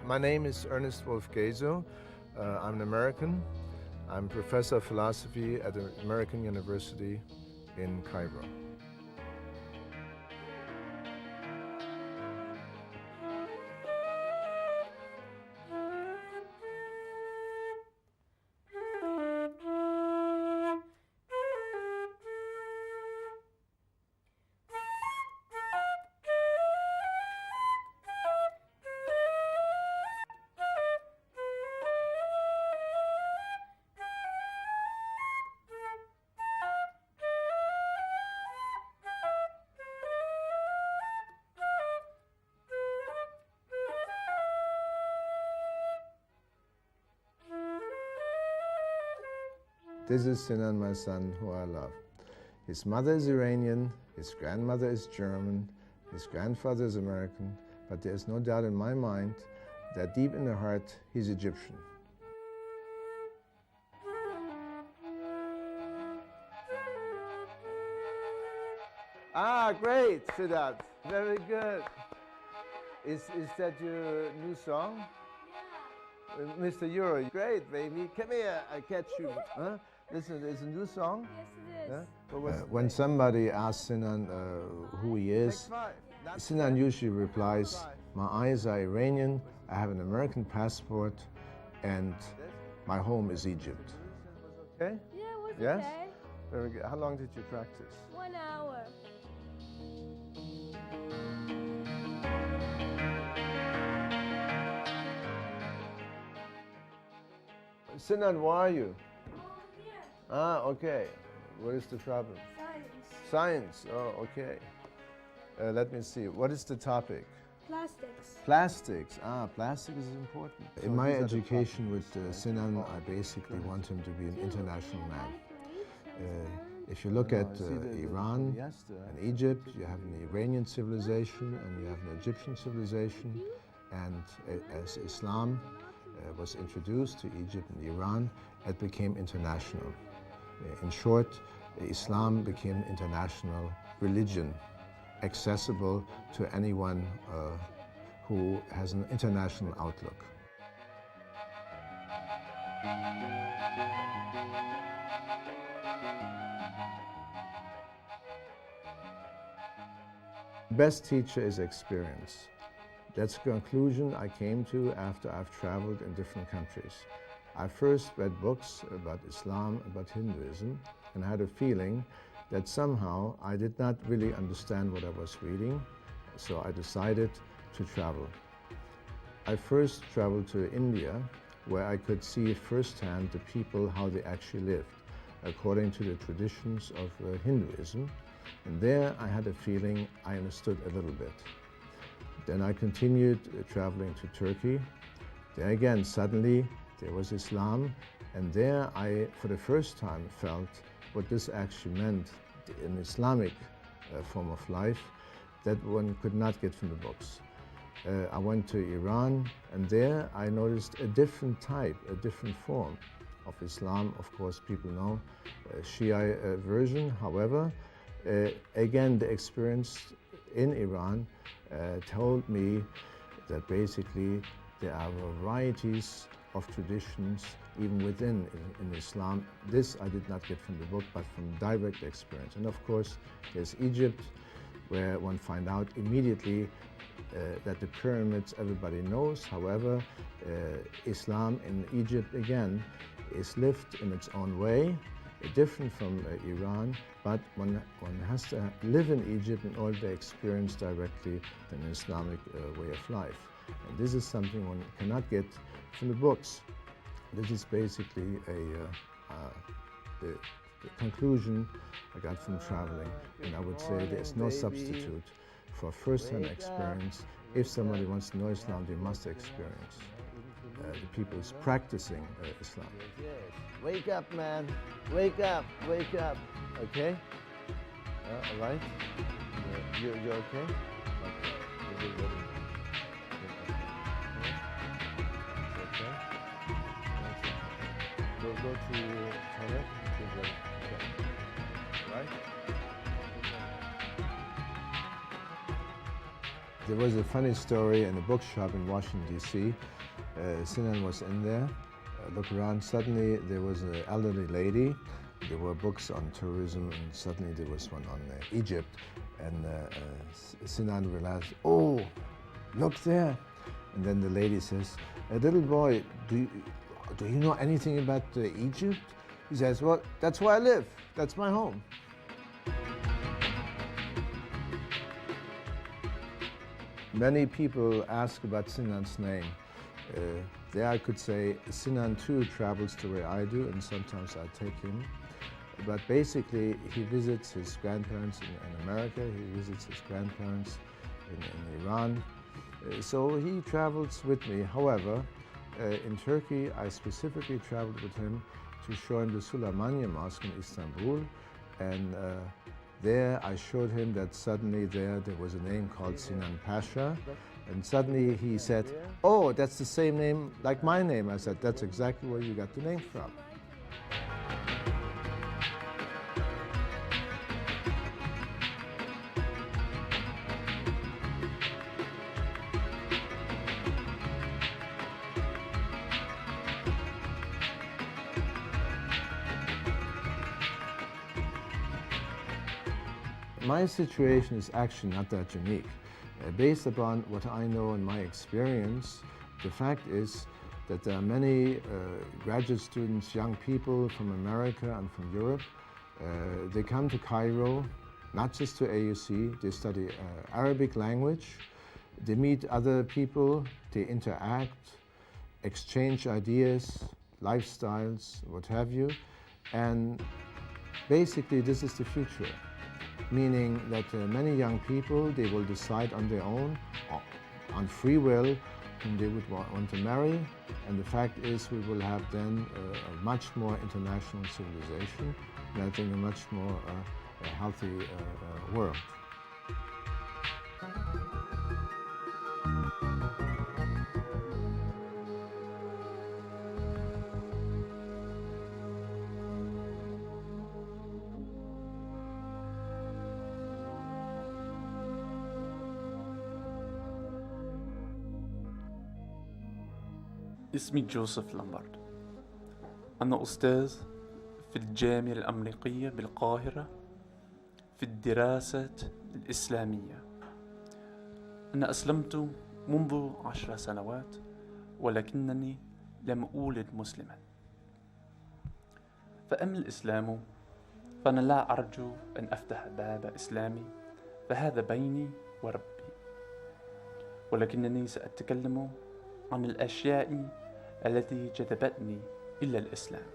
My name is Ernest Wolf Gezo. I'm an American. I'm professor of philosophy at the American University in Cairo. This is Sinan, my son, who I love. His mother is Iranian, his grandmother is German, his grandfather is American, but there is no doubt in my mind that deep in the heart, he's Egyptian. Ah, great, Sidat. Very good. Is that your new song? Yeah. Mr. Euro, great, baby. Come here, I catch you. Huh? Listen, it's a new song? Yes, it is. When somebody asks Sinan who he is, Sinan usually replies, my eyes are Iranian, I have an American passport, and my home is Egypt. Okay? Yeah, it was Yes? okay. Very good. How long did you practice? 1 hour. Sinan, where are you? Ah, okay. What is the problem? Science. Science. Oh, okay. Let me see. What is the topic? Plastics. Plastics. Ah, plastic is important. In my education with Sinan, I basically want him to be an international man. If you look at Iran and Egypt, you have an Iranian civilization and you have an Egyptian civilization. And as Islam was introduced to Egypt and Iran, it became international. In short, Islam became an international religion, accessible to anyone who has an international outlook. Best teacher is experience. That's the conclusion I came to after I've traveled in different countries. I first read books about Islam, about Hinduism, and had a feeling that somehow I did not really understand what I was reading, so I decided to travel. I first traveled to India, where I could see firsthand the people, how they actually lived, according to the traditions of Hinduism. And there I had a feeling I understood a little bit. Then I continued traveling to Turkey. There again, suddenly, there was Islam, and there I, for the first time, felt what this actually meant, an Islamic form of life that one could not get from the books. I went to Iran, and there I noticed a different type, a different form of Islam. Of course, people know Shia version. However, again, the experience in Iran told me that basically there are varieties of traditions even within in Islam. This I did not get from the book, but from direct experience. And of course, there's Egypt, where one find out immediately that the pyramids everybody knows. However, Islam in Egypt, again, is lived in its own way, different from Iran, but one has to live in Egypt in order to experience directly an Islamic way of life. And this is something one cannot get from the books. This is basically the conclusion I got from traveling, and I would say there's no substitute for first-hand experience. If somebody wants to know Islam, they must experience the people who's practicing Islam. Wake up, man. Wake up, wake up. Okay? All right? You're okay? Okay. Go to your toilet. Okay. Right? There was a funny story in a bookshop in Washington, D.C. Sinan was in there. Look around, suddenly there was an elderly lady. There were books on tourism, and suddenly there was one on Egypt. And Sinan realized, oh, look there. And then the lady says, little boy, do you know anything about Egypt? He says, well, that's where I live. That's my home. Many people ask about Sinan's name. There I could say Sinan too travels the way I do, and sometimes I take him. But basically, he visits his grandparents in America, he visits his grandparents in Iran. So he travels with me. However, in Turkey, I specifically traveled with him to show him the Süleymaniye Mosque in Istanbul. And there I showed him that suddenly there was a name called Sinan Pasha. And suddenly he said, oh, that's the same name like my name. I said, that's exactly where you got the name from. My situation is actually not that unique. Based upon what I know and my experience, the fact is that there are many graduate students, young people from America and from Europe. They come to Cairo, not just to AUC, they study Arabic language, they meet other people, they interact, exchange ideas, lifestyles, what have you, and basically this is the future. Meaning that many young people, they will decide on their own, on free will, whom they would want to marry. And the fact is we will have then a much more international civilization, and I think a much more healthy world. اسمي جوزيف لامبارد. أنا أستاذ في الجامعة الأمريكية بالقاهرة في الدراسات الإسلامية. أنا أسلمت منذ 10 سنوات، ولكنني لم أولد مسلما. فأما الإسلام فأنا لا أرجو أن أفتح باب إسلامي، فهذا بيني وربي. ولكنني سأتكلم عن الأشياء التي جذبتني إلى الإسلام.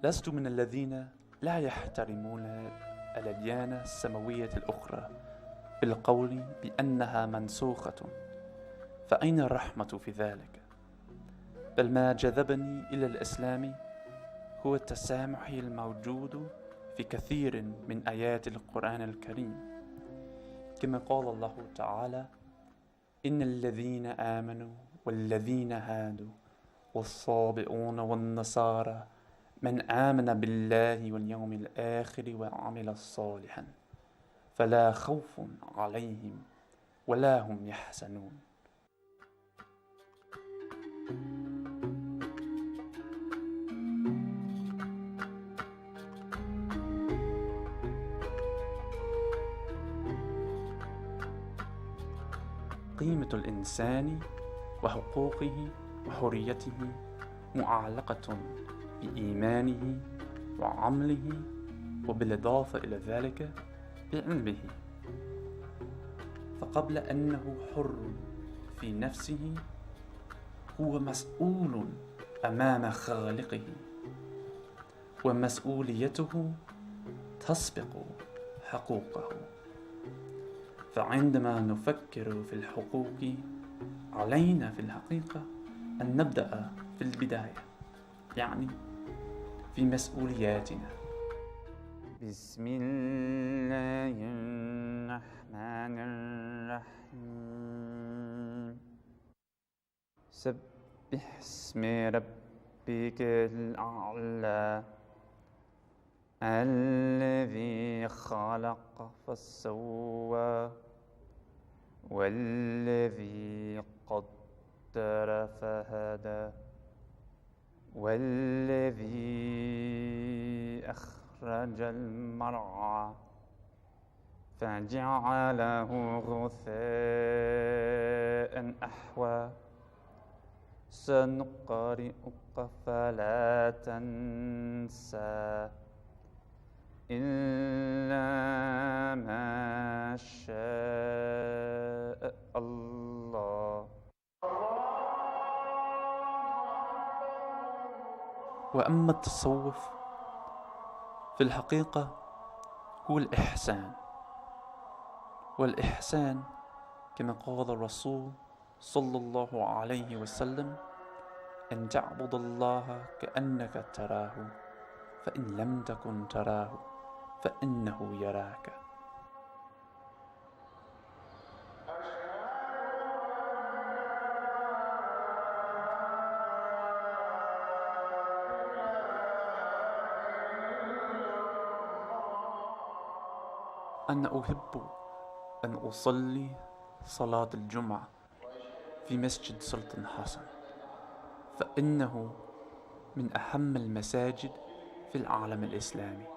لست من الذين لا يحترمون الأديان السماوية الأخرى بالقول بأنها منسوخة، فأين الرحمة في ذلك؟ بل ما جذبني إلى الإسلام هو التسامح الموجود في كثير من آيات القرآن الكريم، كما قال الله تعالى: إن الذين آمنوا والذين هادوا والصابئون والنصارى من آمن بالله واليوم الآخر وعمل صالحا فلا خوف عليهم ولا هم يحزنون. قيمة الإنسان وحقوقه وحريته معلقة بإيمانه وعمله، وبالإضافة إلى ذلك بعلمه. فقبل أنه حر في نفسه هو مسؤول أمام خالقه، ومسؤوليته تسبق حقوقه. فعندما نفكر في الحقوق علينا في الحقيقة أن نبدأ في البداية، يعني في مسؤولياتنا. بسم الله الرحمن الرحيم. سبح اسم ربك الأعلى الذي خلق فسوى والذي قدر فهدى والذي أخرج المرعى فجعله غثاء أحوى سنقرئك فلا تنسى إلا ما شاء الله. وأما التصوف في الحقيقة هو الإحسان، والإحسان كما قال الرسول صلى الله عليه وسلم أن تعبد الله كأنك تراه فإن لم تكن تراه فإنه يراك. أنا أحب أن أصلي صلاة الجمعة في مسجد سلطان حسن، فإنه من أهم المساجد في العالم الإسلامي.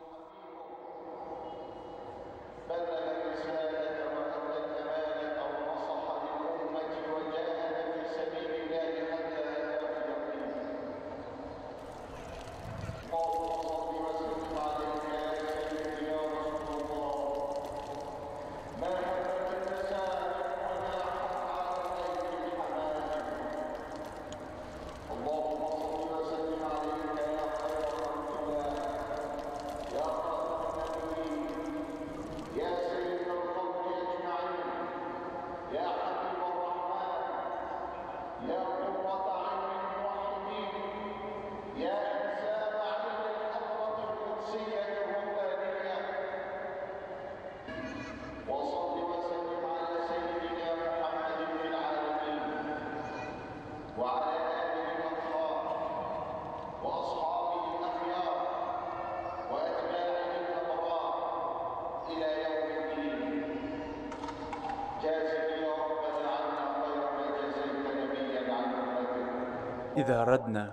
إذا أردنا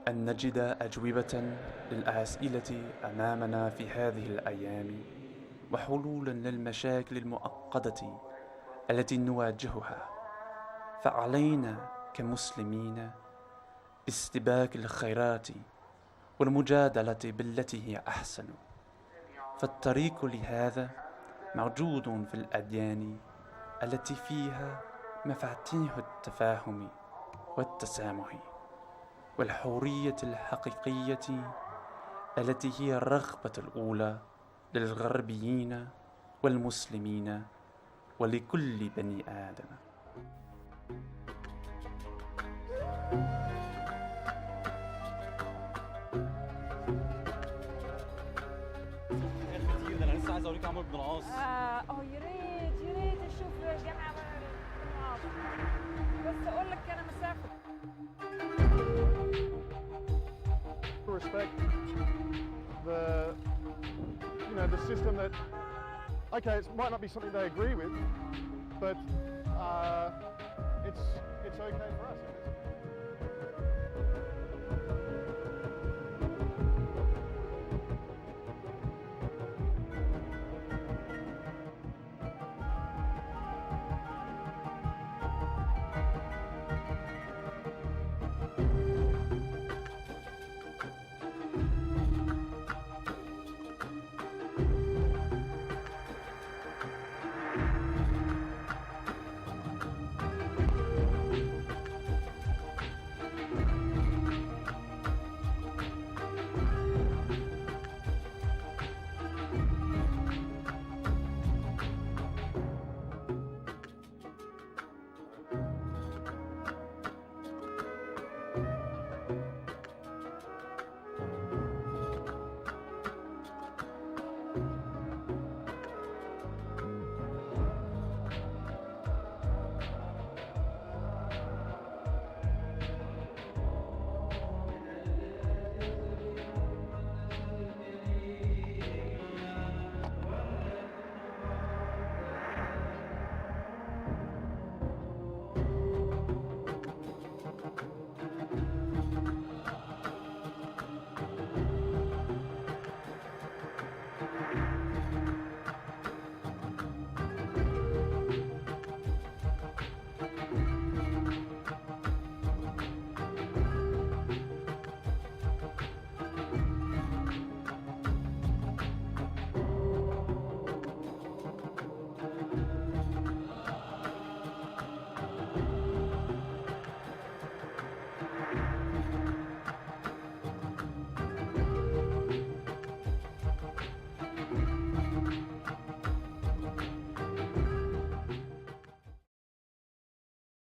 أن نجد أجوبة للأسئلة أمامنا في هذه الأيام وحلولا للمشاكل المعقدة التي نواجهها، فعلينا كمسلمين باستباك الخيرات والمجادلة بالتي هي أحسن، فالطريق لهذا موجود في الأديان التي فيها مفاتيح التفاهم والتسامح والحرية الحقيقية التي هي الرغبة الأولى للغربيين والمسلمين ولكل بني آدم. انا لسه عايز اوريك عمرو بن العاص. يا ريت اشوف جامع عمرو بن العاص، بس اقول لك انا مسافر. Respect the system that, okay, it might not be something they agree with, but it's okay for us.